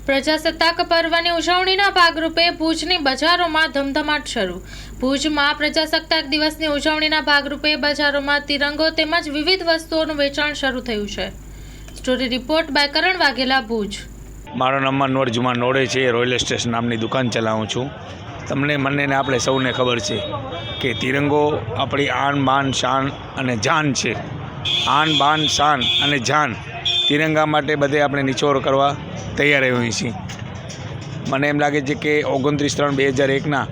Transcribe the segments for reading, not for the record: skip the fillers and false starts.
પ્રજાસત્તાક પર્વની ઉજવણીના ભાગરૂપે ભુજની બજારોમાં ધમધમાટ શરૂ। ભુજમાં પ્રજાસત્તાક દિવસની ઉજવણીના ભાગરૂપે બજારોમાં તિરંગો તેમજ વિવિધ વસ્તુઓનું વેચાણ શરૂ થયું છે। સ્ટોરી રિપોર્ટ બાય કરણ વાઘેલા, ભુજ। મારો નામ નોર જુમા નોડે છે। રોયલ સ્ટેશન નામની દુકાન ચલાવું છું। તમને મને ને આપણે સૌને ખબર છે કે તિરંગો આપણી આન બાન શાન અને જાન છે। આન બાન શાન અને જાન તિરંગા માટે બધે આપણે નિચોડ કરવા તૈયાર હોઈએ છીએ। મને એમ લાગે છે કે 29/3/2001ના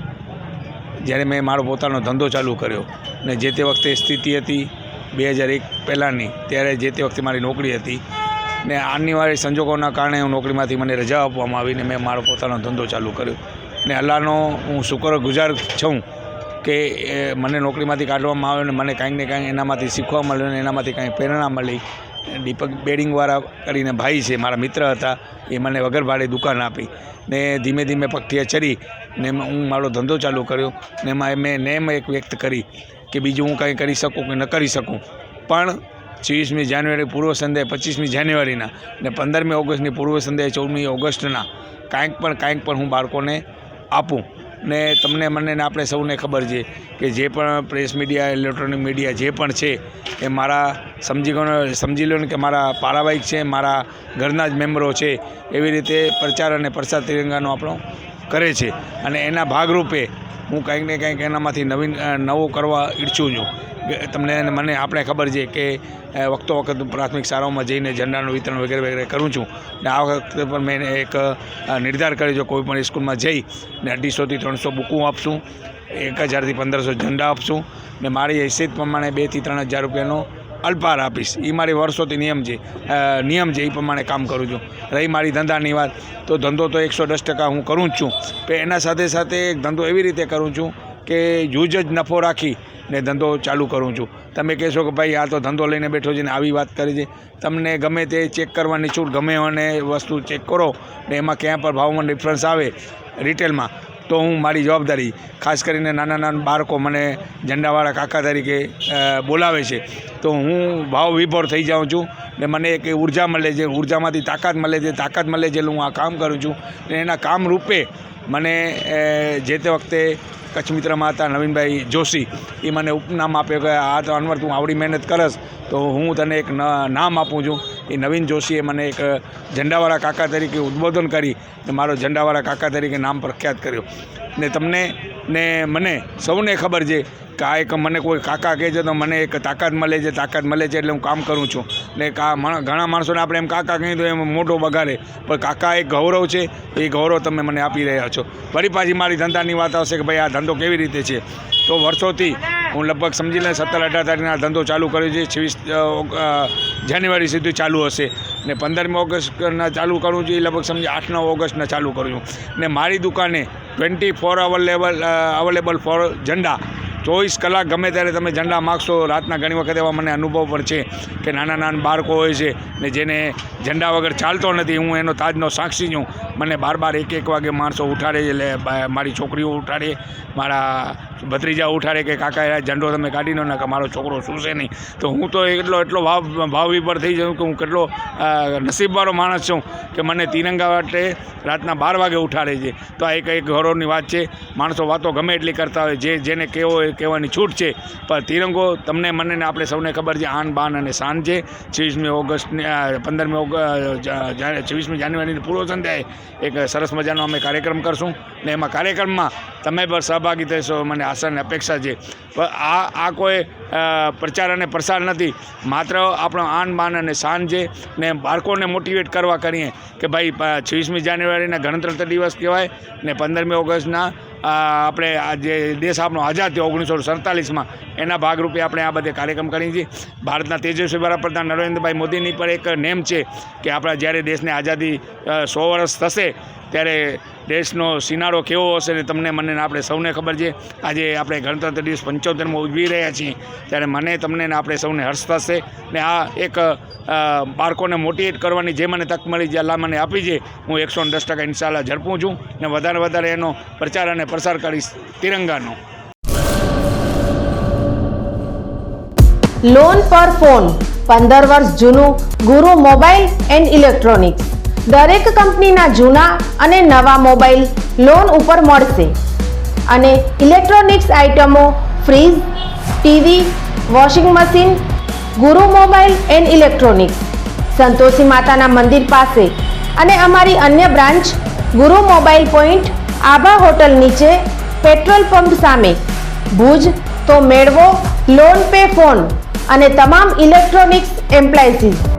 જ્યારે મેં મારો પોતાનો ધંધો ચાલુ કર્યો ને જે તે વખતે સ્થિતિ હતી 2001 પહેલાંની, ત્યારે જે તે વખતે મારી નોકરી હતી ને અનિવાર્ય સંજોગોના કારણે હું નોકરીમાંથી મને રજા આપવામાં આવીને મેં મારો પોતાનો ધંધો ચાલુ કર્યો ને અલ્લાહનો હું શુક્રગુજાર છું કે મને નોકરીમાંથી કાઢવામાં આવ્યો ને મને કાંઈક ને કાંઈક એનામાંથી શીખવા મળ્યું ને એનામાંથી કાંઈક પ્રેરણા મળી। દીપક બેડિંગવાળા કરીને ભાઈ છે, મારા મિત્ર હતા, એ મને વગર ભાડે દુકાન આપી ને ધીમે ધીમે પગથિયા ચડી ને હું મારો ધંધો ચાલુ કર્યો ને એમાં મેં નેમ એક વ્યક્ત કરી કે બીજું હું કંઈ કરી શકું કે ન કરી શકું, પણ 26મી જાન્યુઆરી પૂર્વ સંધ્યાએ, 25મી જાન્યુઆરીના ને 15મી ઓગસ્ટની પૂર્વ સંધ્યાએ, 14મી ઓગસ્ટના કાંઈક પણ હું બાળકોને આપું ને તમને મને ને આપણે સૌને ખબર છે કે જે પણ પ્રેસ મીડિયા, ઇલેક્ટ્રોનિક મીડિયા જે પણ છે એ મારા સમજી લો ને કે મારા પારાવાહિક છે, મારા ઘરના જ મેમ્બરો છે। એવી રીતે પ્રચાર અને પ્રસાર તિરંગાનો આપણો કરે છે અને એના ભાગરૂપે હું કંઈક ને કંઈક એનામાંથી નવું કરવા ઈચ્છું છું। તમને મને આપણે ખબર છે કે વખતો વખત પ્રાથમિક શાળાઓમાં જઈને ઝંડાનું વિતરણ વગેરે કરું છું ને આ વખતે પણ મેં એક નિર્ધાર કર્યો છે, કોઈ પણ સ્કૂલમાં જઈ ને 250 થી 300 બુકો આપશું, 1000 થી 1500 ઝંડા આપશું ને મારી હેસિયત પ્રમાણે 2 થી 3000 રૂપિયાનો અલ્પાર આપીશ। એ મારી વર્ષોથી નિયમ છે, એ પ્રમાણે કામ કરું છું। રહી મારી ધંધાની વાત, તો ધંધો તો 110% હું કરું જ છું, પણ એના સાથે સાથે એક ધંધો એવી રીતે કરું છું કે જૂજ જ નફો રાખી ને ધંધો ચાલુ કરું છું। તમે કહેશો કે ભાઈ આ તો ધંધો લઈને બેઠો છે ને આવી વાત કરી છે। તમને ગમે તે ચેક કરવાની છૂટ, ગમે અને વસ્તુ ચેક કરો ને એમાં ક્યાં પણ ભાવમાં ડિફરન્સ આવે રિટેલમાં, તો હું મારી જવાબદારી, ખાસ કરીને નાના બાળકો મને ઝંડાવાળા કાકા તરીકે બોલાવે છે તો હું ભાવ વિભોર થઈ જાઉં છું ને મને એક ઉર્જા મળે છે, ઉર્જામાંથી તાકાત મળે છે, તાકાત મળે છે એટલે હું આ કામ કરું છું ને એના કામ રૂપે મને જે તે વખતે કચ્છ મિત્રમાં હતા નવીનભાઈ જોશી, એ મને ઉપનામ આપ્યો કે આ તો અનવર તું આવડી મહેનત કરસ તો હું તને એક નામ આપું છું। એ નવીન જોશીએ મને એક ઝંડાવાળા કાકા તરીકે ઉદ્બોધન કરી ને મારો ઝંડાવાળા કાકા તરીકે નામ પ્રખ્યાત કર્યો ને તમને ને મને સૌને ખબર છે કે આ એક મને કોઈ કાકા કહે છે તો મને એક તાકાત મળે છે એટલે હું કામ કરું છું ને ઘણા માણસોને આપણે એમ કાકા કહીએ તો એમ મોટો બગાડે, પણ કાકા એક ગૌરવ છે, એ ગૌરવ તમે મને આપી રહ્યા છો। વળી પાછી મારી ધંધાની વાત આવશે કે ભાઈ આ ધંધો કેવી રીતે છે, તો વર્ષોથી હું લગભગ સમજી લે 17-18 તારીખના ધંધો ચાલુ કર્યો છે, 26 જાન્યુઆરી સુધી ચાલુ હશે ને 15મી ઓગસ્ટના ચાલુ કરું છું, એ લગભગ સમજી 8-9 ઓગસ્ટના ચાલુ કરું છું ને મારી દુકાને 24 અવેલેબલ ફોર ઝંડા, 24 કલાક ગમે ત્યારે તમે ઝંડા માગશો। રાતના ઘણી વખત એવા મને અનુભવ પણ છે કે નાના બાળકો હોય છે ને જેને ઝંડા વગર ચાલતો નથી, હું એનો તાજનો સાક્ષી છું। મને 12-1 વાગે માણસો ઉઠાડે, એટલે મારી છોકરીઓ ઉઠાડે, મારા ભત્રીજા ઉઠાડે કે કાકા ઝંડો તમે કાઢી લો ને કે મારો છોકરો સૂશે નહીં, તો હું તો એટલો ભાવ વિભોર થઈ જાઉં કે હું કેટલો નસીબવાળો માણસ છું કે મને તિરંગા માટે રાતના 12 વાગે ઉઠાડે છે। તો આ એક ગૌરવની વાત છે। માણસો વાતો ગમે એટલી કરતા હોય, જેને કહેવો હોય કહેવાની છૂટ છે, પણ તિરંગો તમને મને ને આપણે સૌને ખબર છે આન બાન અને શાન છે। 26મી ઓગસ્ટની 26મી જાન્યુઆરીની પૂર્વ સંધ્યાએ એક સરસ મજાનો અમે કાર્યક્રમ કરશું ને એમાં કાર્યક્રમમાં તમે પણ સહભાગી થશો, મને આશા અને અપેક્ષા છે। પણ આ કોઈ પ્રચાર અને પ્રસાર નથી, માત્ર આપણો આન બાન અને શાન છે ને બાળકોને મોટિવેટ કરવા કરીએ કે ભાઈ 26મી જાન્યુઆરીના ગણતંત્ર દિવસ કહેવાય ને 15મી ઓગસ્ટના આપણે આ જે દેશ આપણો આઝાદ થયો 1947માં, એના ભાગરૂપે આપણે આ બધે કાર્યક્રમ કરીએ છીએ। ભારતના તેજસ્વી વડાપ્રધાન નરેન્દ્રભાઈ મોદીની પર એક નેમ છે કે આપણા જ્યારે દેશને આઝાદી 100 વર્ષ થશે ત્યારે દેશનો સિનારો કેવો હશે ને તમને મને આપણે સૌને ખબર છે। આજે આપણે ગણતંત્ર દિવસ 75માં ઉજવી રહ્યા છીએ ત્યારે મને તમને ને આપણે સૌને હર્ષ થશે ને આ એક બાળકોને મોટિવેટ કરવાની જે મને તક મળી, જે અલ્લાહ મને આપી છે, હું 110% ઇન્શાલ્લાહ ઝડપું છું ને વધારે એનો પ્રચાર અને પ્રસાર કરીશ તિરંગાનો। લોન પર ફોન 15 વર્ષ જૂનું ગુરુ મોબાઈલ એન્ડ ઇલેક્ટ્રોનિક્સ દરેક કંપનીના જૂના અને નવા મોબાઈલ લોન ઉપર મળશે અને ઇલેક્ટ્રોનિક્સ આઇટમો ફ્રીજ, ટીવી, વોશિંગ મશીન, ગુરુ મોબાઈલ એન્ડ ઇલેક્ટ્રોનિક્સ, સંતોષી માતાના મંદિર પાસે અને અમારી અન્ય બ્રાન્ચ ગુરુ મોબાઈલ પોઈન્ટ આભા હોટલ નીચે પેટ્રોલ પંપ સામે ભુજ તો મેળવો લોન પે ફોન અને તમામ ઇલેક્ટ્રોનિક્સ એપ્લાયન્સીસ.